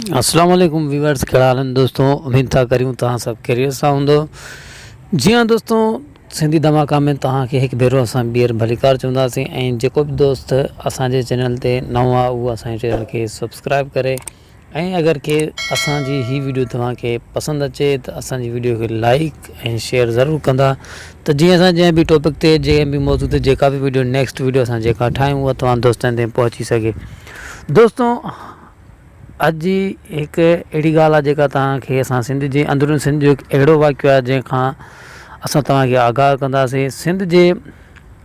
अस्सलाम वालेकुम वीवर्स, कहिड़ा हाल आहिनि दोस्तों। उम्मीद था करियूं तव्हां सभु खैरियत सां हूंदो। जी हाँ दोस्तों, सिंधी धमाका में तव्हांखे हिकु भेरो असां ॿीहर भलीकार चवंदासीं। ऐं जेको बि दोस्त असांजे चैनल ते नओं आहे उहो असांजे चैनल खे सब्सक्राइब करे, ऐं अगरि के असांजी ही वीडियो तव्हांखे पसंदि अचे त असांजी वीडियो खे लाइक ऐं शेयर ज़रूरु कंदा, त जीअं असां जंहिं बि टॉपिक ते जंहिं बि मौजूद ते जेका बि वीडियो नेक्स्ट वीडियो असां जेका ठाहियूं उहा तव्हां दोस्तनि ताईं पहुची सघे। दोस्तों, अॼु जी हिकु अहिड़ी ॻाल्हि आहे जेका तव्हांखे असां सिंध जे अंदरूनी सिंध जो हिकु अहिड़ो वाक़ियो आहे जंहिंखां असां तव्हांखे आगाह कंदासीं। सिंध जे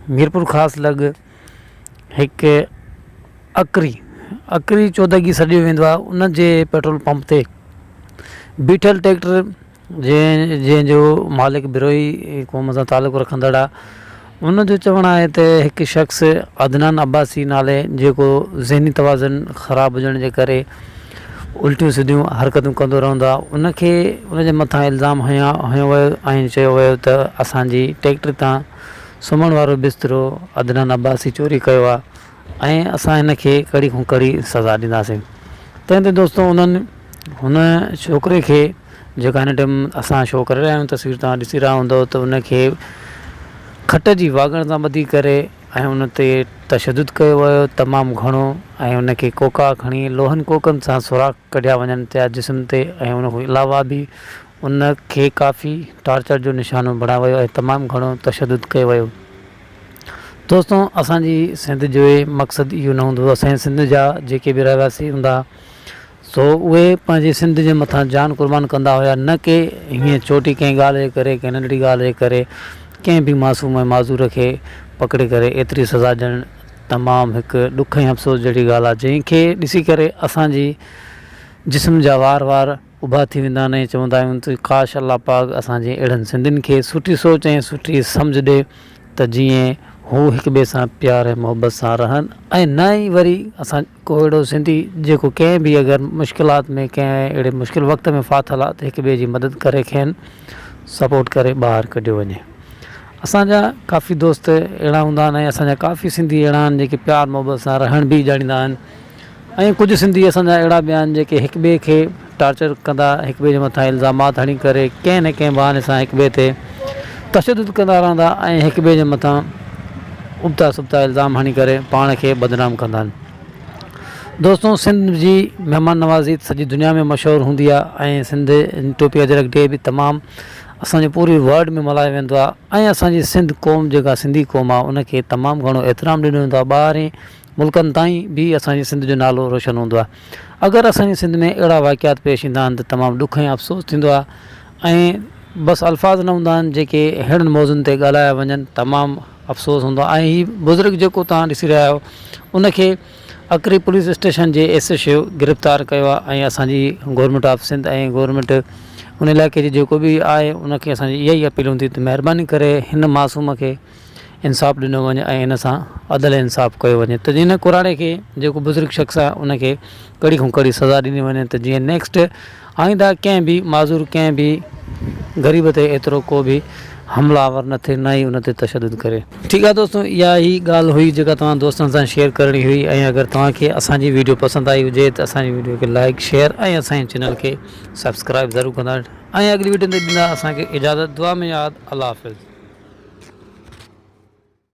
मीरपुर ख़ासि लॻ हिकु अकरी चौधगी सॾियो वेंदो आहे। उन जे पेट्रोल पंप ते बीठल ट्रैक्टर जंहिंजो मालिक बिरोही क़ौम सां तालुक़ु रखंदड़ आहे, उनजो चवणु आहे त हिकु शख़्स अदनान अब्बासी नाले जेको ज़हनी तवाज़ुन ख़राबु हुजण जे करे उल्टियूं सिधियूं हरकतूं कंदो रहंदो आहे, उनखे उनजे मथां इल्ज़ाम हयो वियो ऐं चयो वियो त असांजी ट्रैक्टर तां सुम्हण वारो बिस्तरो अदनान अब्बासी चोरी कयो आहे ऐं असां हिनखे कड़ी खां कड़ी सज़ा ॾींदासीं। तंहिं ते दोस्तों हुन छोकिरे खे, जेका हिन टाइम असां शो करे रहिया आहियूं, तस्वीर तव्हां ॾिसी रहिया हूंदव, त उनखे खट जी वाॻण सां ॿधी करे ऐं उन ते तशदुद कयो वियो तमामु घणो, ऐं उनखे कोका खणी लोहनि कोकनि सां सुराख़ कढिया वञनि पिया जिस्म ते, ऐं उन खां अलावा बि उनखे काफ़ी टॉर्चर जो निशानो बणायो वियो ऐं तमामु घणो तशदुद कयो वियो। दोस्तों, असांजी सिंध जो मक़सदु इहो न हूंदो। असांजे सिंध जा जेके बि रहवासी हूंदा सो उहे पंहिंजे सिंध जे मथां जान क़ुर्बान कंदा हुआ, न कि हीअं छोटी कंहिं ॻाल्हि जे करे, कंहिं नंढड़ी ॻाल्हि जे करे कंहिं बि मासूम ऐं माज़ूर खे पकिड़े करे एतिरी सज़ा ॾियणु तमामु हिकु ॾुख ऐं अफ़सोस जहिड़ी ॻाल्हि आहे, जंहिंखे ॾिसी करे असांजी जिस्म जा वार उभा थी वेंदा आहिनि। चवंदा आहियूं त काश अल्लाह पाक असांजे अहिड़नि सिंधियुनि खे सुठी सोच ऐं सुठी सम्झ ॾे त जीअं हू हिक ॿिए सां प्यार ऐं मुहबत सां रहनि, ऐं न ई वरी असां को अहिड़ो सिंधी जेको कंहिं बि अगरि मुश्किलात में कंहिं अहिड़े मुश्किल वक़्त में फाथल आहे त हिक ॿिए जी मदद करे खेनि सपोर्ट करे ॿाहिरि कढियो वञे। असांजा काफ़ी दोस्त अहिड़ा हूंदा आहिनि ऐं असांजा काफ़ी सिंधी अहिड़ा आहिनि जेके प्यार मुहबत सां रहण बि ॼाणींदा आहिनि, ऐं कुझु सिंधी असांजा अहिड़ा बि आहिनि जेके हिक ॿिए खे टॉर्चर कंदा, हिक ॿिए जे मथां इल्ज़ामात हणी करे कंहिं न कंहिं बहाने सां हिक ॿिए ते तशदुद कंदा रहंदा ऐं हिक ॿिए जे मथां उबता सुबता इल्ज़ाम हणी करे पाण खे बदनाम कंदा आहिनि। दोस्तों, सिंध जी महिमान नवाज़ी सॼी दुनिया में मशहूरु हूंदी आहे ऐं सिंध टोपी अजरक डे बि तमामु असांजे पूरी वर्ल्ड में मल्हायो वेंदो आहे, ऐं असांजी सिंध क़ौम जेका सिंधी क़ौम आहे उनखे तमामु घणो एतिराम ॾिनो वेंदो आहे। ॿाहिरि मुल्कनि ताईं बि असांजी सिंध जो नालो रोशन हूंदो आहे। अगरि असांजी सिंध में अहिड़ा वाक़ियात पेश ईंदा आहिनि त तमामु ॾुख ऐं अफ़सोस थींदो आहे, ऐं बसि अल्फाज़ न हूंदा आहिनि जेके अहिड़नि मौज़ुनि ते ॻाल्हाया वञनि, तमामु अफ़सोस हूंदो आहे। ऐं हीअ बुज़ुर्ग जेको तव्हां ॾिसी रहिया आहियो उनखे अकरी पुलिस स्टेशन जे SHO गिरफ़्तार कयो आहे, ऐं असांजी गवर्नमेंट ऑफ सिंध ऐं गवर्नमेंट उन इलाइक़े जी जेको बि आहे उनखे असांजी इहा ई अपील हूंदी त महिरबानी करे हिन मासूम खे इंसाफ़ ॾिनो वञे ऐं हिन सां अदल इंसाफ़ कयो वञे, त हिन कुराड़े खे जेको बुज़ुर्ग शख़्स आहे उनखे कड़ी खां कड़ी सज़ा ॾिनी वञे, त जीअं नेक्स्ट आईंदा कंहिं बि माज़ूर कंहिं बि ग़रीब ते एतिरो को बि हमलावर न थिए, न ई उन ते तशदुद करे। ठीकु आहे दोस्तों, इहा ई ॻाल्हि हुई जेका तव्हां दोस्तनि सां शेयर करणी हुई, ऐं अगरि तव्हांखे असांजी वीडियो पसंदि आई हुजे त असांजी वीडियो खे लाइक शेयर ऐं असांजे चैनल खे सब्सक्राइब ज़रूरु कंदा, ऐं अॻिली वीडियो ते ॾींदा असांखे इजाज़त। दुआ में यादि। अल्लाह हाफ़िज़।